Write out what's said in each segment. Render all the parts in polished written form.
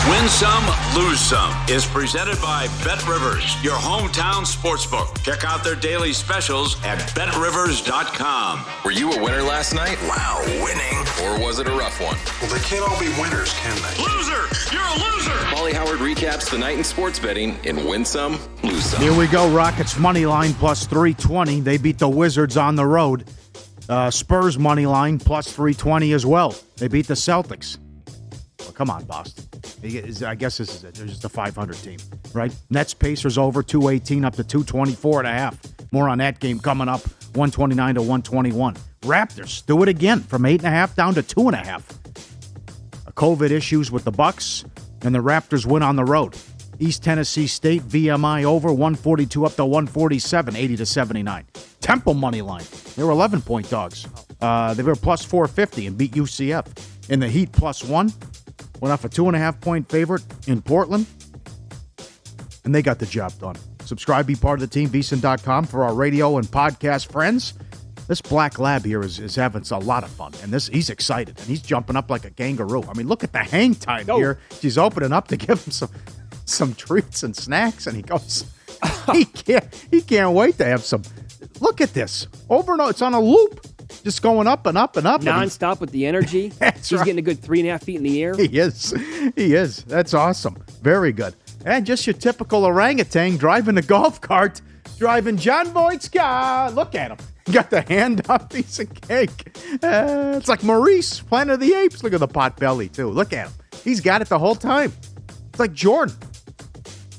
Win Some, Lose Some is presented by Bet Rivers, your hometown sportsbook. Check out their daily specials at betrivers.com. Were you a winner last night? Wow, winning. Or was it a rough one? Well, they can't all be winners, can they? Loser! You're a loser! Molly Howard recaps the night in sports betting in Win Some, Lose Some. Here we go. Rockets money line plus 320. They beat the Wizards on the road. Spurs money line plus 320 as well. They beat the Celtics. Well, come on, Boston. I guess this is it. They're just a 500 team, right? Nets Pacers over 218 up to 224.5. More on that game coming up. 129 to 121. Raptors do it again from 8.5 down to 2.5. COVID issues with the Bucks, and the Raptors win on the road. East Tennessee State VMI over 142 up to 147, 80 to 79. Temple money line. They were 11-point dogs. They were plus 450 and beat UCF. In the Heat plus 1. Went off a 2.5-point favorite in Portland, and they got the job done. Subscribe, be part of the team, VSiN.com for our radio and podcast friends. This black lab here is having a lot of fun, and he's excited, and he's jumping up like a kangaroo. I mean, look at the hang time here. She's opening up to give him some treats and snacks, and he goes, he can't wait to have some. Look at this. Over and over. It's on a loop. Just going up and up and up. Non-stop with the energy. He's right. Getting a good 3.5 feet in the air. He is. That's awesome. Very good. And just your typical orangutan driving a golf cart, driving John Voight's car. Look at him. Got the hand up, piece of cake. It's like Maurice, Planet of the Apes. Look at the pot belly, too. Look at him. He's got it the whole time. It's like Jordan.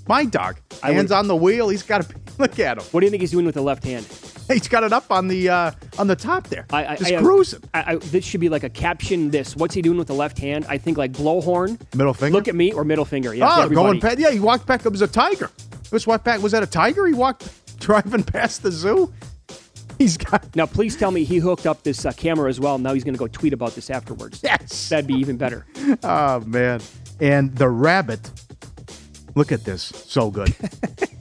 My dog. Hands on the wheel. He's got to look at him. What do you think he's doing with the left hand? He's got it up on the top there. Just cruising. This should be like a caption. What's he doing with the left hand? I think like blowhorn. Middle finger? Look at me or middle finger. Yeah, going past. Yeah, he walked back. It was a tiger. Was that a tiger? He walked driving past the zoo. He's got. Now, please tell me he hooked up this camera as well. Now he's going to go tweet about this afterwards. Yes. That'd be even better. Oh, man. And the rabbit. Look at this. So good.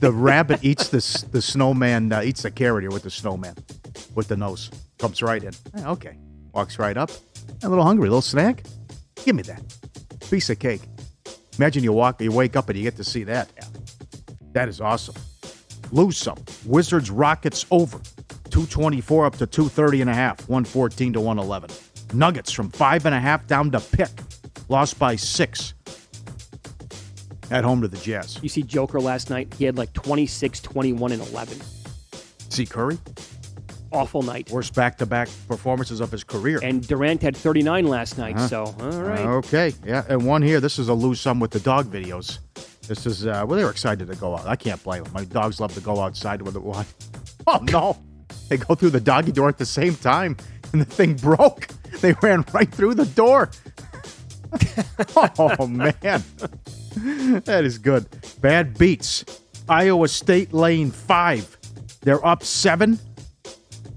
The rabbit eats the snowman, eats the carrot here with the snowman, with the nose. Comes right in. Okay. Walks right up. A little hungry. A little snack. Give me that. Piece of cake. Imagine you wake up and you get to see that. Yeah. That is awesome. Lose some. Wizards Rockets over. 224 up to 230.5. 114 to 111. Nuggets from 5.5 down to pick. Lost by 6. At home to the Jazz. You see Joker last night? He had like 26, 21, and 11. See Curry? Awful night. Worst back-to-back performances of his career. And Durant had 39 last night, so all right. Okay, yeah, and one here. This is a lose some with the dog videos. This is, they were excited to go out. I can't blame them. My dogs love to go outside with it. Oh, no. They go through the doggy door at the same time, and the thing broke. They ran right through the door. Oh, man. That is good. Bad beats. Iowa State lane 5. They're up 7.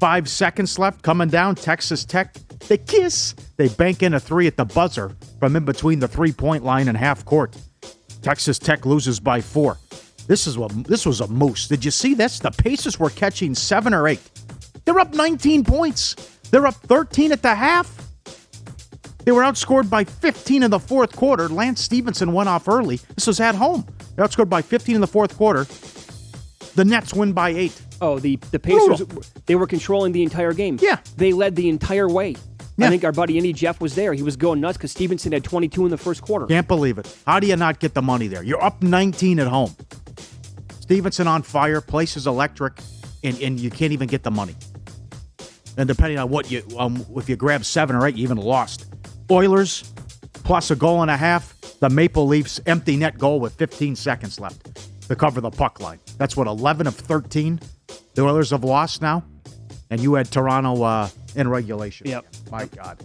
5 seconds left. Coming down. Texas Tech. They kiss. They bank in a 3 at the buzzer from in between the 3-point line and half court. Texas Tech loses by 4. This was a moose. Did you see this? The Pacers were catching 7 or 8. They're up 19 points. They're up 13 at the half. They were outscored by 15 in the fourth quarter. Lance Stevenson went off early. This was at home. They outscored by 15 in the fourth quarter. The Nets win by 8. Oh, the Pacers, they were controlling the entire game. Yeah. They led the entire way. Yeah. I think our buddy Indy Jeff was there. He was going nuts because Stevenson had 22 in the first quarter. Can't believe it. How do you not get the money there? You're up 19 at home. Stevenson on fire, place is electric, and you can't even get the money. And depending on what if you grab 7 or 8, you even lost. Oilers, plus a goal and a half. The Maple Leafs, empty net goal with 15 seconds left to cover the puck line. That's what, 11 of 13 the Oilers have lost now? And you had Toronto in regulation. Yep. My God.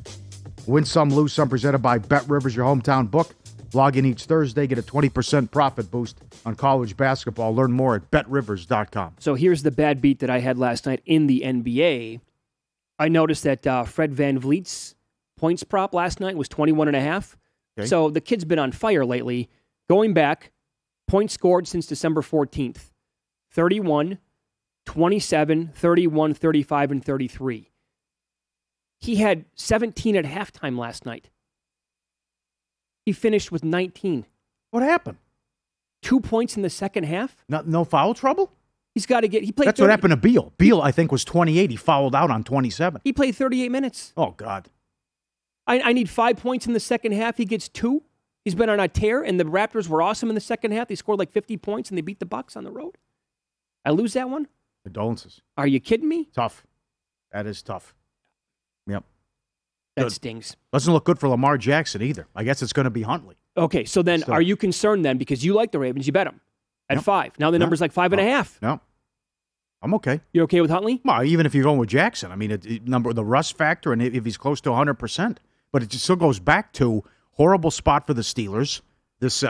Win some, lose some, presented by Bet Rivers, your hometown book. Log in each Thursday, get a 20% profit boost on college basketball. Learn more at betrivers.com. So here's the bad beat that I had last night in the NBA. I noticed that Fred VanVleet's points prop last night was 21.5. Okay. So the kid's been on fire lately. Going back, points scored since December 14th. 31, 27, 31, 35, and 33. He had 17 at halftime last night. He finished with 19. What happened? 2 points in the second half. No foul trouble? He's got to get. He played. That's what happened to Beal. Beal, I think, was 28. He fouled out on 27. He played 38 minutes. Oh, God. I need 5 points in the second half. He gets 2. He's been on a tear, and the Raptors were awesome in the second half. They scored like 50 points, and they beat the Bucks on the road. I lose that one? Condolences. Are you kidding me? Tough. That is tough. Yep. That Good. stings. Doesn't look good for Lamar Jackson either. I guess it's going to be Huntley. Okay, so then are you concerned then? Because you like the Ravens, you bet them at 5. Now the number's like 5.5. No. I'm okay. You're okay with Huntley? Well, even if you're going with Jackson. I mean, the rust factor, and if he's close to 100%. But it just still goes back to horrible spot for the Steelers. This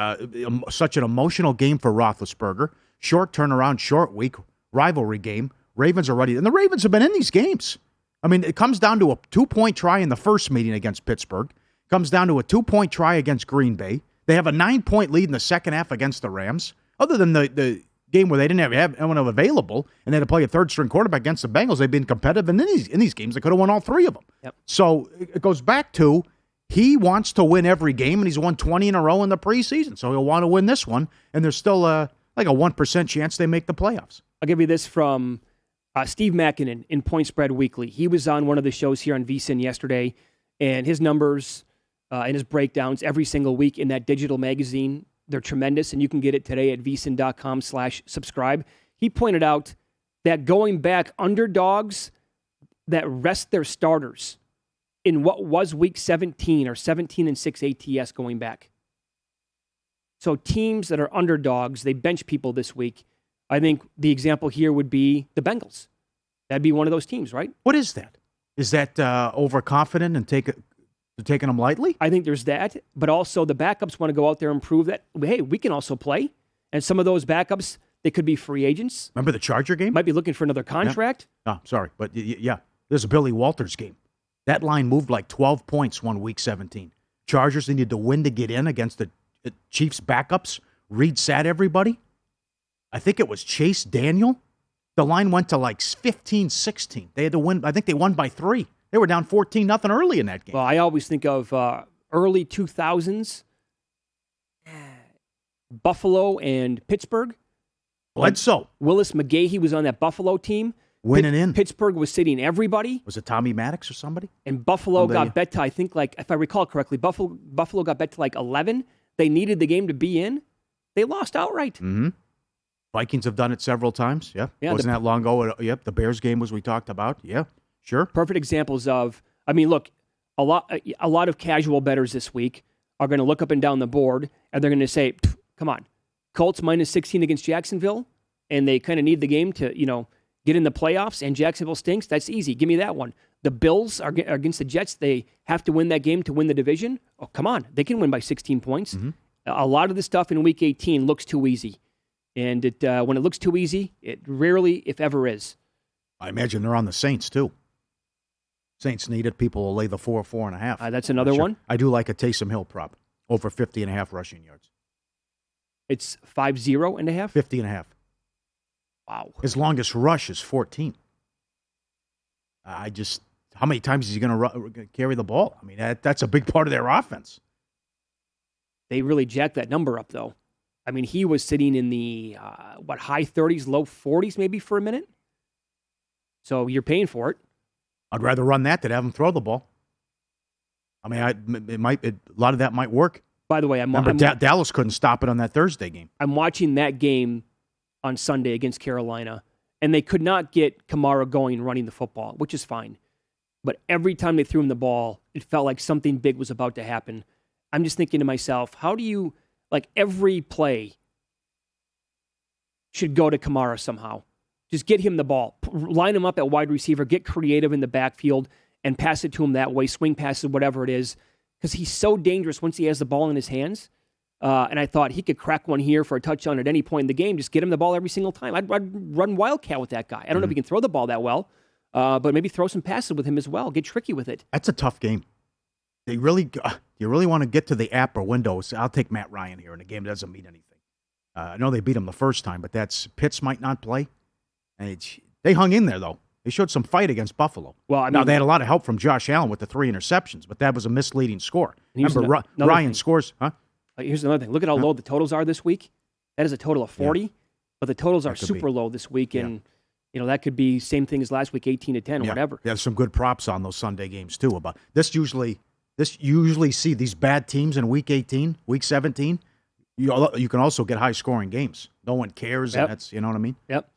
such an emotional game for Roethlisberger. Short turnaround, short week, rivalry game. Ravens are ready. And the Ravens have been in these games. I mean, it comes down to a 2-point try in the first meeting against Pittsburgh. It comes down to a 2-point try against Green Bay. They have a 9-point lead in the second half against the Rams. Other than the game where they didn't have anyone available and they had to play a third-string quarterback against the Bengals, they've been competitive in these games. They could have won all 3 of them. Yep. So it goes back to he wants to win every game, and he's won 20 in a row in the preseason. So he'll want to win this one, and there's still like a 1% chance they make the playoffs. I'll give you this from Steve Makinen in Point Spread Weekly. He was on one of the shows here on VSiN yesterday, and his numbers and his breakdowns every single week in that digital magazine, they're tremendous, and you can get it today at vsin.com/subscribe. He pointed out that going back, underdogs that rest their starters in what was week 17 or 17-6 ATS going back. So teams that are underdogs, they bench people this week. I think the example here would be the Bengals. That'd be one of those teams, right? What is that? Is that overconfident and taking them lightly? I think there's that, but also the backups want to go out there and prove that, hey, we can also play. And some of those backups, they could be free agents. Remember the Charger game? Might be looking for another contract. Yeah. Oh, sorry. But yeah, there's a Billy Walters game. That line moved like 12 points one week 17. Chargers needed to win to get in against the Chiefs backups. Reed sat everybody. I think it was Chase Daniel. The line went to like 15-16. They had to win. I think they won by 3. They were down 14-0 early in that game. Well, I always think of early 2000s, Buffalo and Pittsburgh. Bledsoe. Willis McGahee was on that Buffalo team. Winning in. Pittsburgh was sitting everybody. Was it Tommy Maddox or somebody? And Buffalo got bet to, I think, like, if I recall correctly, Buffalo got bet to like 11. They needed the game to be in. They lost outright. Mm-hmm. Vikings have done it several times. Yeah. Wasn't that long ago. Yep. The Bears game was we talked about. Yeah. Sure. Perfect examples of, I mean, look, a lot of casual bettors this week are going to look up and down the board and they're going to say, come on, Colts minus 16 against Jacksonville, and they kind of need the game to, get in the playoffs, and Jacksonville stinks. That's easy. Give me that one. The Bills are against the Jets. They have to win that game to win the division. Oh, come on. They can win by 16 points. Mm-hmm. A lot of the stuff in Week 18 looks too easy. And when it looks too easy, it rarely, if ever, is. I imagine they're on the Saints, too. Saints need it. People will lay the 4.5. That's another one. I do like a Taysom Hill prop. Over 50.5 rushing yards. It's 50.5? 50.5. Wow. His longest rush is 14. How many times is he going to carry the ball? I mean, that's a big part of their offense. They really jacked that number up, though. I mean, he was sitting in the, high 30s, low 40s maybe for a minute. So you're paying for it. I'd rather run that than have him throw the ball. I mean, a lot of that might work. By the way, Dallas couldn't stop it on that Thursday game. I'm watching that game on Sunday against Carolina, and they could not get Kamara going running the football, which is fine. But every time they threw him the ball, it felt like something big was about to happen. I'm just thinking to myself, how do you, every play should go to Kamara somehow. Just get him the ball. Line him up at wide receiver, get creative in the backfield, and pass it to him that way, swing passes, whatever it is, because he's so dangerous once he has the ball in his hands. And I thought he could crack one here for a touchdown at any point in the game. Just get him the ball every single time. I'd run Wildcat with that guy. I don't know if he can throw the ball that well, but maybe throw some passes with him as well. Get tricky with it. That's a tough game. You really want to get to the app or Windows. I'll take Matt Ryan here in a game that doesn't mean anything. I know they beat him the first time, but Pitts might not play. And they hung in there, though. They showed some fight against Buffalo. Well, now, they had a lot of help from Josh Allen with the 3 interceptions, but that was a misleading score. Remember, Ryan scores, huh? Here's another thing. Look at how low the totals are this week. That is a total of 40, but the totals are super low this week, and that could be same thing as last week, 18-10 or whatever. There's some good props on those Sunday games too. About this usually see these bad teams in week 18, week 17. You can also get high scoring games. No one cares. Yep. And that's, you know what I mean? Yep.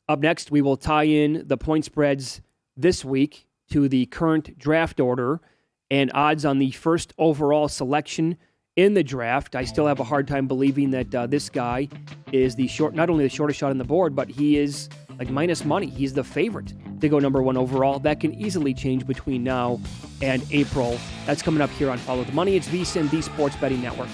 Up next, we will tie in the point spreads this week to the current draft order and odds on the first overall selection in the draft. I still have a hard time believing that this guy is not only the shortest shot on the board, but he is like minus money. He's the favorite to go number 1 overall. That can easily change between now and April. That's coming up here on Follow the Money. It's VSiN, the Sports Betting Network.